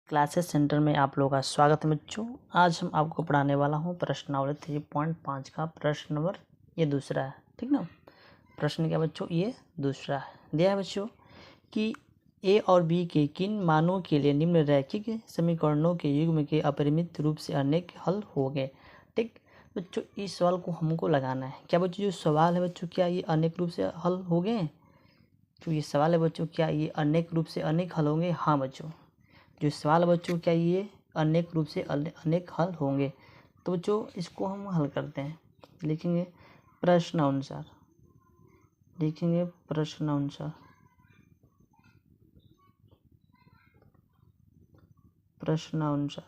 Classes centre में आप लोगों का स्वागत है बच्चों। आज हम आपको पढ़ाने वाला हूँ प्रश्नावली 3.5 का प्रश्न नंबर ये दूसरा है, ठीक ना। प्रश्न क्या बच्चों, ये दूसरा है। दिया है बच्चों कि ए और बी के किन मानों के लिए निम्न रैखिक समीकरणों के युग्म के अपरिमित रूप से अनेक हल हो गए। ठीक बच्चों, इस सवाल को हमको लगाना है। क्या बच्चों जो सवाल है बच्चों, क्या ये अनेक रूप से हल हो गए? जो ये सवाल है बच्चों, क्या ये अनेक रूप से अनेक हल होंगे? हाँ बच्चों, जो सवाल बच्चों, क्या ये अनेक रूप से अनेक हल होंगे? तो बच्चों इसको हम हल करते हैं। लिखेंगे प्रश्नानुसार, लिखेंगे प्रश्नानुसार, प्रश्नानुसार,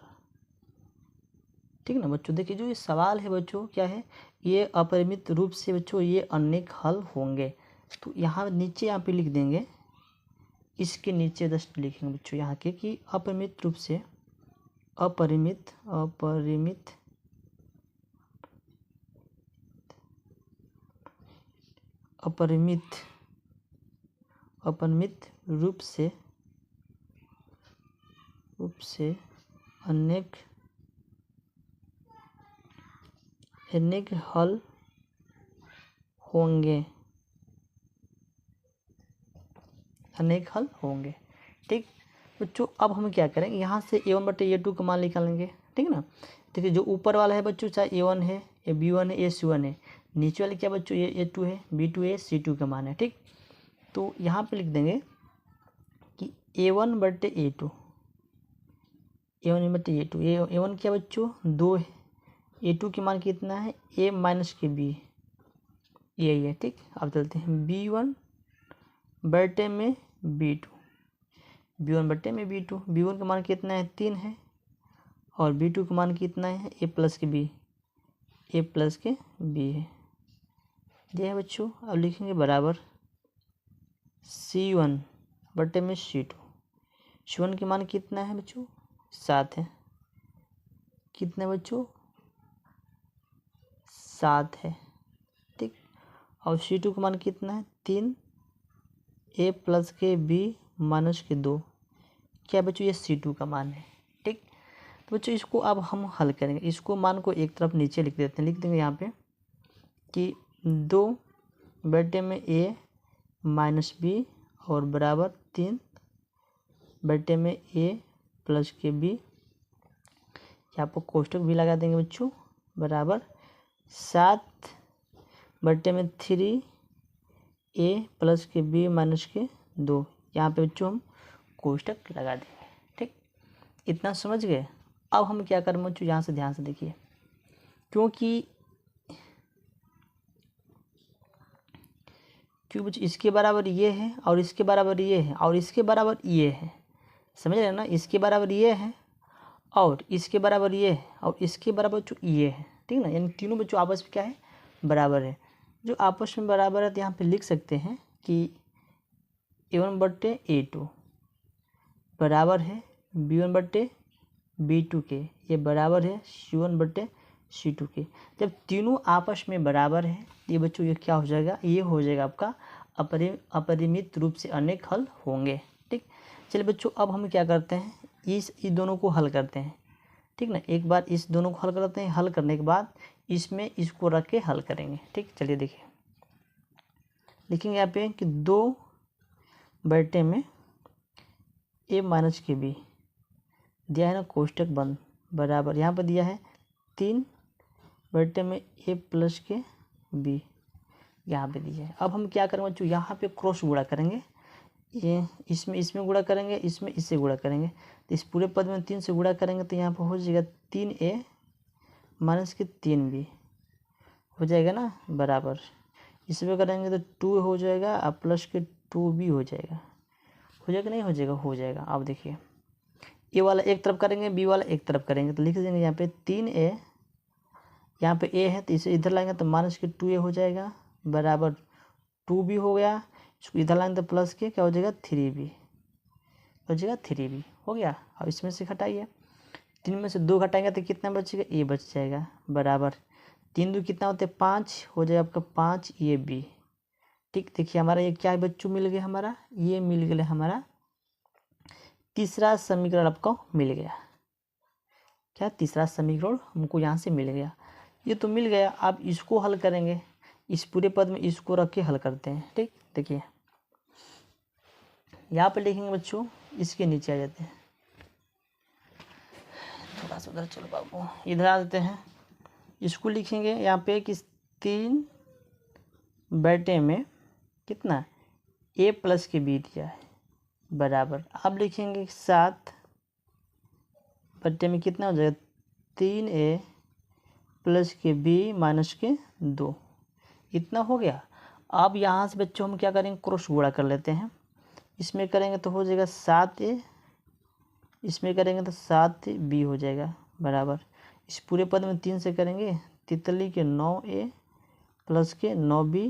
ठीक ना बच्चों। देखिए जो ये सवाल है बच्चों, क्या है, ये अपरिमित रूप से बच्चों ये अनेक हल होंगे। तो यहाँ नीचे यहाँ पे लिख देंगे, इसके नीचे जस्ट लिखेंगे बच्चों यहाँ के कि अपरिमित रूप से, अपरिमित अपरिमित अपरिमित अपरिमित रूप से अनेक हल होंगे, अनेक हल होंगे। ठीक बच्चों, अब हम क्या करेंगे, यहाँ से a1/a2 का मान निकालेंगे, ठीक ना। देखिए जो ऊपर वाला है बच्चों, चाहे a1 है, ये b1 है, ये c1 है। नीचे वाले क्या बच्चों, ये a2 है, b2 है, c2 का मान है। ठीक, तो यहाँ पे लिख देंगे कि a1/a2, a1/a2, a1 क्या बच्चों 2 है, a2 के मान कितना है, a माइनस के b, यही है। ठीक, अब चलते हैं b1 बटे में b2, b1 बटे में b2, b1 का मान कितना है 3 है, और b2 का मान कितना है a प्लस के b, a प्लस के b है। ये है बच्चों। अब लिखेंगे बराबर c1 बटे में c2, c1 के मान कितना है बच्चों 7 है, कितना बच्चों 7 है। ठीक, और c2 का मान कितना है 3, a प्लस के b माइनस के 2, क्या बच्चों ये c2 का मान है। ठीक, तो बच्चों इसको अब हम हल करेंगे। इसको मान को एक तरफ नीचे लिख देते हैं, लिख देंगे यहाँ पे कि 2 बटे में a माइनस b और बराबर 3 बटे में a प्लस के b, यहाँ पर कोष्टक भी लगा देंगे बच्चों, बराबर 7 बटे में 3 a प्लस के b माइनस के 2, यहाँ पे बच्चों हम कोष्टक लगा देंगे। ठीक, इतना समझ गए। अब हम क्या करें बच्चों, यहाँ से ध्यान से देखिए, क्योंकि बच्चों इसके बराबर ये है, और इसके बराबर ये है, और इसके बराबर ये है, समझ रहे हैं ना। इसके बराबर ये है, और इसके बराबर ये है, और इसके बराबर जो ये है, ठीक ना। यानी तीनों बच्चों आपस में क्या है, बराबर है। जो आपस में बराबर है तो यहाँ पे लिख सकते हैं कि a1/a2 बराबर है b1/b2 के, ये बराबर है c1/c2 के। जब तीनों आपस में बराबर है ये बच्चों ये क्या हो जाएगा, ये हो जाएगा आपका अपरिमित रूप से अनेक हल होंगे। ठीक, चलिए बच्चों अब हम क्या करते हैं, इस दोनों को हल करते हैं। ठीक ना, एक बार इस दोनों को हल करते हैं, हल करने के बाद इसमें इसको रख के हल करेंगे। ठीक, चलिए देखिए, लिखेंगे यहाँ पे कि 2 बटे में a माइनस के b, दिया है ना कोष्टक बंद, बराबर यहाँ पर दिया है 3 बटे में a प्लस के b, यहाँ पे दिया है। अब हम क्या करेंगे बच्चों, यहाँ पे क्रॉस गुणा करेंगे, ये इसमें गुणा करेंगे, इसमें इससे गुणा करेंगे, तो इस पूरे पद में 3 से गुणा करेंगे तो यहाँ पर हो जाएगा 3a माइनस के 3b हो जाएगा ना, बराबर इसमें करेंगे तो 2 हो जाएगा, और प्लस के 2b हो जाएगा। हो जाएगा नहीं हो जाएगा, हो जाएगा। अब देखिए ए वाला एक तरफ करेंगे, बी वाला एक तरफ करेंगे, तो लिख देंगे यहाँ पे 3a, यहाँ पे a है तो इसे इधर लाएंगे तो माइनस के 2a हो जाएगा, बराबर 2b हो गया। इसको इधर लाएंगे तो प्लस के क्या हो जाएगा 3b हो जाएगा, 3b हो गया। अब इसमें से घटाइए, 3 में से 2 घटाएंगे तो कितना बचेगा, a बच जाएगा, बराबर 3 2 कितना होते हैं 5, हो जाएगा आपका 5ab। ठीक, देखिए हमारा ये क्या है बच्चों, मिल गया हमारा, ये मिल गया हमारा तीसरा समीकरण आपको मिल गया। क्या तीसरा समीकरण हमको यहाँ से मिल गया। ये तो मिल गया, आप इसको हल करेंगे, इस पूरे पद में इसको रख के हल करते हैं। ठीक, देखिए यहाँ पे लिखेंगे बच्चों, इसके नीचे आ जाते हैं, थोड़ा सा उधर चलो बाबू, इधर आ जाते हैं। इसको लिखेंगे यहाँ पे कि 3 बटे में कितना a प्लस के b दिया है बराबर, अब लिखेंगे 7 बटे में कितना हो जाएगा 3a प्लस के b माइनस के 2, इतना हो गया। अब यहाँ से बच्चों हम क्या करेंगे, क्रॉस गुणा कर लेते हैं। इसमें करेंगे तो हो जाएगा 7a, इसमें करेंगे तो 7b हो जाएगा बराबर, इस पूरे पद में 3 से करेंगे, तितली के 9a प्लस के 9b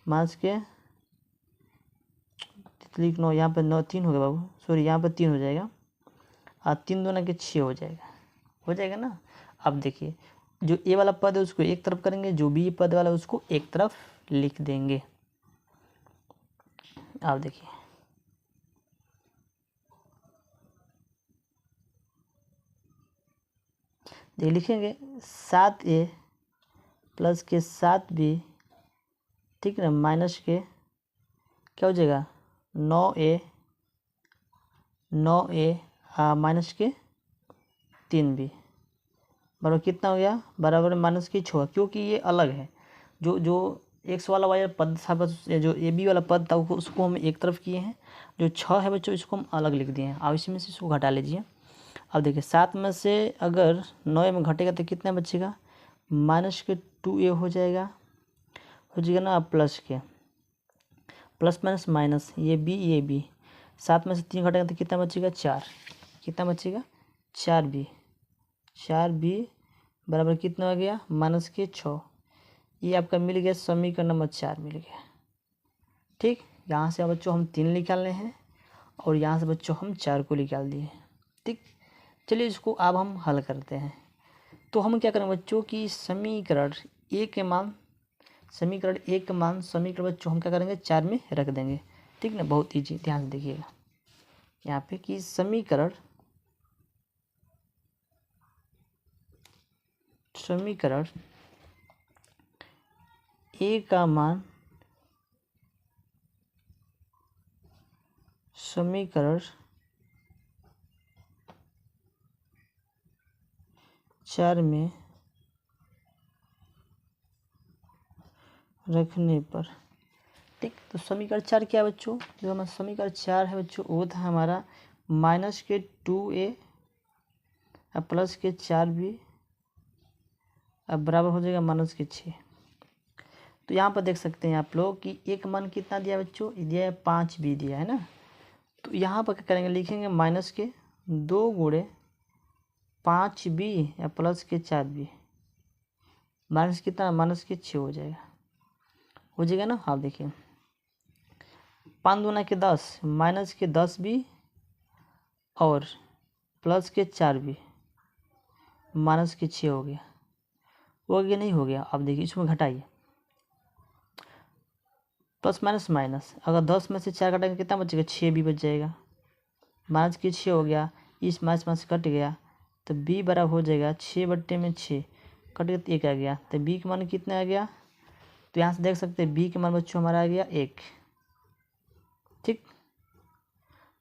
माइनस के तितली के 9, यहाँ पर 9 3 हो गया बाबू, सॉरी यहाँ पर 3 हो जाएगा, और 3 दूना के 6 हो जाएगा ना। अब देखिए जो ए वाला पद है उसको एक तरफ करेंगे, जो बी पद वाला है उसको एक तरफ लिख देंगे। अब देखिए लिखेंगे 7a प्लस के 7b, ठीक है ना, माइनस के क्या हो जाएगा 9a माइनस के 3b बराबर कितना हो गया, बराबर माइनस के 6, क्योंकि ये अलग है। जो एक्स वाला वाला पद था, जो ए बी वाला पद था उसको हम एक तरफ किए हैं, जो 6 है बच्चों इसको हम अलग लिख दिए हैं। अब इसमें से इसको घटा लीजिए। अब देखिए 7 में से अगर 9 में घटेगा तो कितना बचेगा, माइनस के 2a हो जाएगा ना, प्लस के प्लस माइनस माइनस, ये बी 7 में से 3 घटेगा तो कितना बचेगा 4, कितना बचेगा 4b बराबर कितना हो गया माइनस के 6। ये आपका मिल गया समीकरण नंबर 4 मिल गया। ठीक, यहाँ से बच्चों हम 3 निकालने हैं और यहाँ से बच्चों हम 4 को निकाल दिए। ठीक, चलिए इसको अब हम हल करते हैं। तो हम क्या करेंगे बच्चों की समीकरण ए के मान समीकरण बच्चों हम क्या करेंगे 4 में रख देंगे। ठीक ना, बहुत ईजी, ध्यान से देखिएगा यहाँ पे कि समीकरण ए का मान समीकरण 4 में रखने पर, ठीक, तो समीकरण 4 क्या है बच्चों, जो हमारा समीकरण 4 है बच्चों वो था हमारा माइनस के 2a प्लस के 4b अब बराबर हो जाएगा माइनस के 6। तो यहाँ पर देख सकते हैं आप लोग कि एक मान कितना दिया बच्चों, दिया है 5b दिया है ना। तो यहाँ पर क्या करेंगे, लिखेंगे माइनस के 2 गुणे 5b या प्लस के 4b माइनस कितना, माइनस के 6 हो जाएगा ना। आप देखिए 5 दूना के 10 माइनस के 10b और प्लस के 4b माइनस के 6 हो गया नहीं हो गया। अब देखिए इसमें घटाइए, प्लस माइनस माइनस, अगर 10 में से 4 घटाएंगे कितना बचेगा 6 भी बच जाएगा, माइनस के 6 हो गया, इस माइनस माइनस कट गया तो b बराबर हो जाएगा 6 बट्टे में 6 कट गया तो 1 आ गया, तो b का मान कितना आ गया, तो यहाँ से देख सकते हैं b का मान बच्चों हमारा आ गया 1। ठीक,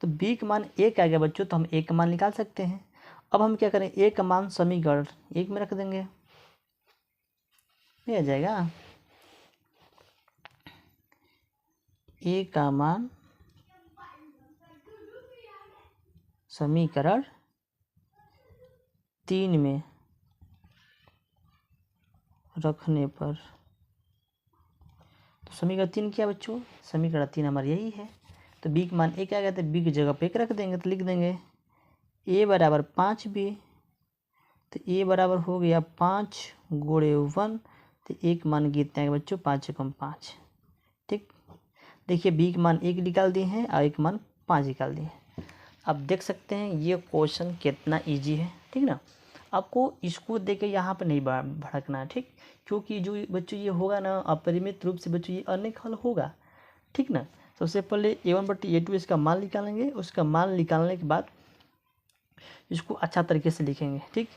तो b का मान 1 आ गया बच्चों, तो हम 1 का मान निकाल सकते हैं। अब हम क्या करें, a का मान समीकरण 1 में रख देंगे, ये आ जाएगा a का मान समीकरण 3 में रखने पर, तो समीकरण 3 क्या बच्चों, समीकरण 3 हमारा यही है। तो b का मान 1 आ गया तो b की जगह पे 1 रख देंगे, तो लिख देंगे a बराबर 5b, तो a बराबर हो गया 5 गुणे 1, तो एक मान कितना है बच्चों 5 एकम 5। ठीक, देखिए b का मान 1 निकाल दिए हैं और एक मान 5 निकाल दिए हैं। अब देख सकते हैं ये क्वेश्चन कितना इजी है। ठीक ना, आपको इसको देख के यहाँ पर नहीं भड़कना है। ठीक, क्योंकि जो बच्चों ये होगा ना अपरिमित रूप से बच्चों ये अनेक हल होगा। ठीक ना, सबसे पहले A1/A2 इसका मान निकालेंगे। उसका मान निकालने के बाद इसको अच्छा तरीके से लिखेंगे, ठीक।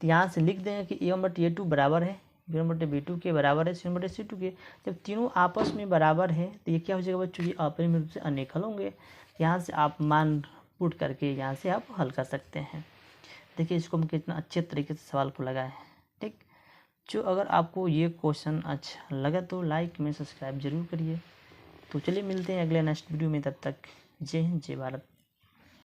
तो यहाँ से लिख देंगे कि A1/A2 बराबर है B1/B2 के बराबर है C1/C2 के। जब तीनों आपस में बराबर है तो ये क्या हो जाएगा बच्चों, ये अपरिमेय रूप से अनेक हल होंगे। यहाँ से आप मान पुट करके यहाँ से आप हल कर सकते हैं। देखिए इसको हम कितना अच्छे तरीके से सवाल को लगाए हैं, ठीक। जो अगर आपको ये क्वेश्चन अच्छा लगा तो लाइक में सब्सक्राइब जरूर करिए। तो चलिए मिलते हैं अगले नेक्स्ट वीडियो में, तब तक जय हिंद जय भारत।